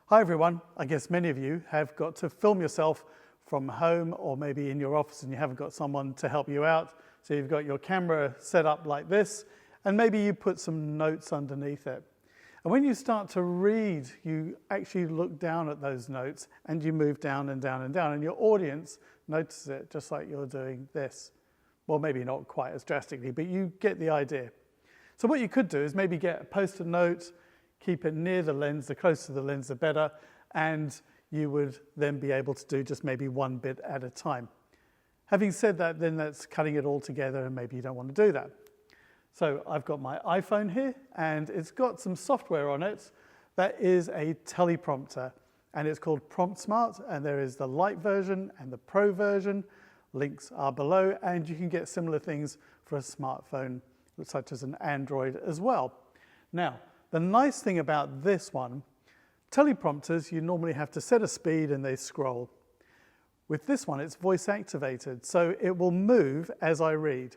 Hi everyone, I guess many of you have got to film yourself from home or maybe in your office and you haven't got someone to help you out. So you've got your camera set up like this and maybe you put some notes underneath it. And when you start to read, you actually look down at those notes and you move down and down and down and your audience notices it just like you're doing this. Well, maybe not quite as drastically, but you get the idea. So what you could do is maybe get a post-it note, keep it near the lens, the closer to the lens the better, and you would then be able to do just maybe one bit at a time. Having said that, then that's cutting it all together and maybe you don't want to do that. So I've got my iPhone here and it's got some software on it that is a teleprompter and it's called PromptSmart, and there is the Lite version and the Pro version. Links are below, and you can get similar things for a smartphone such as an Android as well. Now, the nice thing about this one, teleprompters, you normally have to set a speed and they scroll. With this one, it's voice activated, so it will move as I read.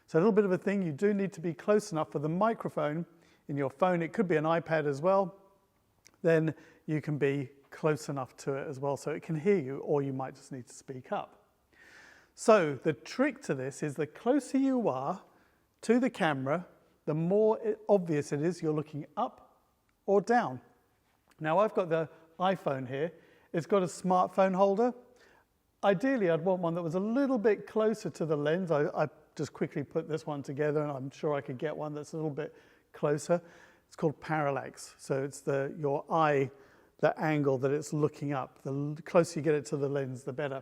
So a little bit of a thing, you do need to be close enough for the microphone in your phone. It could be an iPad as well. Then you can be close enough to it as well so it can hear you, or you might just need to speak up. So the trick to this is the closer you are to the camera, the more obvious it is you're looking up or down. Now I've got the iPhone here. It's got a smartphone holder. Ideally, I'd want one that was a little bit closer to the lens. I just quickly put this one together and I'm sure I could get one that's a little bit closer. It's called Parallax. So it's your eye, the angle that it's looking up. The closer you get it to the lens, the better.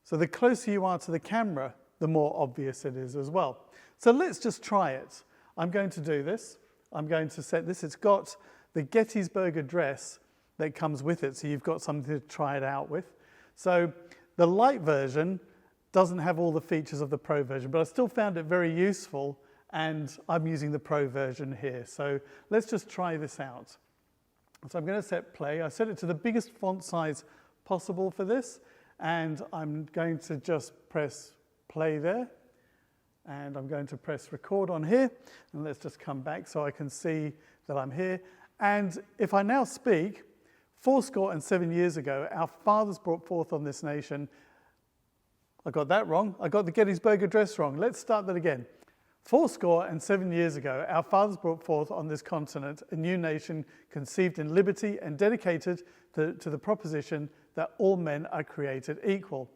So the closer you are to the camera, the more obvious it is as well. So let's just try it. I'm going to do this. I'm going to set this. It's got the Gettysburg Address that comes with it, so you've got something to try it out with. So the Lite version doesn't have all the features of the Pro version, but I still found it very useful, and I'm using the Pro version here. So let's just try this out. So I'm going to set play. I set it to the biggest font size possible for this, and I'm going to just press play there. And I'm going to press record on here, and let's just come back so I can see that I'm here. And if I now speak, 77 years ago, our fathers brought forth on this nation. I got that wrong. I got the Gettysburg Address wrong. Let's start that again. 77 years ago, our fathers brought forth on this continent a new nation conceived in liberty and dedicated to the proposition that all men are created equal.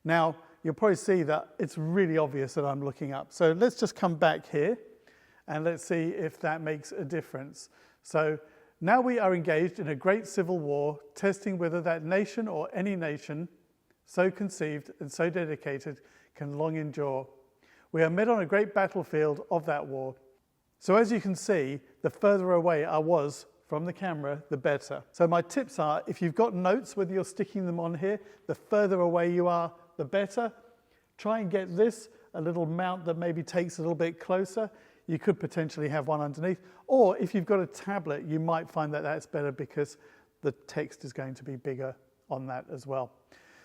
Now, you'll probably see that it's really obvious that I'm looking up. So let's just come back here and let's see if that makes a difference. So now we are engaged in a great civil war, testing whether that nation or any nation so conceived and so dedicated can long endure. We are met on a great battlefield of that war. So as you can see, the further away I was from the camera, the better. So my tips are, if you've got notes, whether you're sticking them on here, the further away you are, the better. Try and get this, a little mount that maybe takes a little bit closer. You could potentially have one underneath. Or if you've got a tablet, you might find that that's better because the text is going to be bigger on that as well.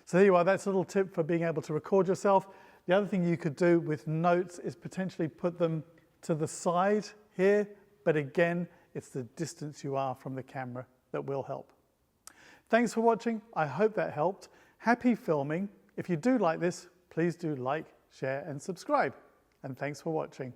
So there you are, that's a little tip for being able to record yourself. The other thing you could do with notes is potentially put them to the side here, but again, it's the distance you are from the camera that will help. Thanks for watching. I hope that helped. Happy filming. If you do like this, please do like, share, and subscribe. And thanks for watching.